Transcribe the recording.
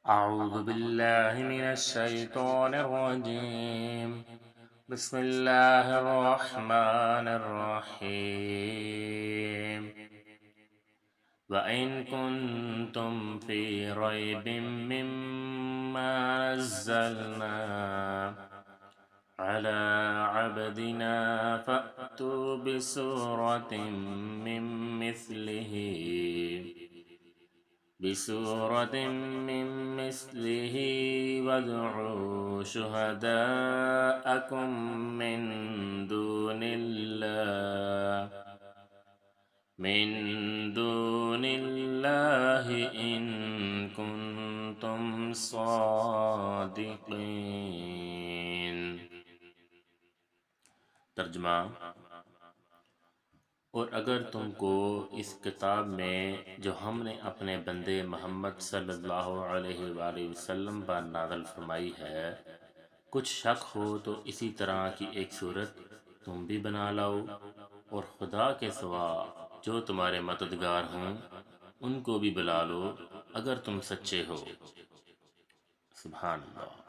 अऊज़ु बिल्लाहि मिनश शैतानिर रजीम। बिस्मिल्लाहिर रहमानिर रहीम। व इन कुन्तुम फ़ी रैबिम मिम्मा नज़्ज़लना अला अब्दिना फ़अतू बिसूरतिम मिन मिस्लिही वदउ शुहदाअकुम मिन दूनिल्लाहि इन कुन्तुम सादिक़ीन। तर्जुमा। और अगर तुमको इस किताब में जो हमने अपने बंदे मोहम्मद सल्लल्लाहु अलैहि वसल्लम पर नाज़िल फरमाई है कुछ शक हो तो इसी तरह की एक सूरत तुम भी बना लाओ और खुदा के सिवा जो तुम्हारे मददगार हों उनको भी बुला लो अगर तुम सच्चे हो। सुभान अल्लाह।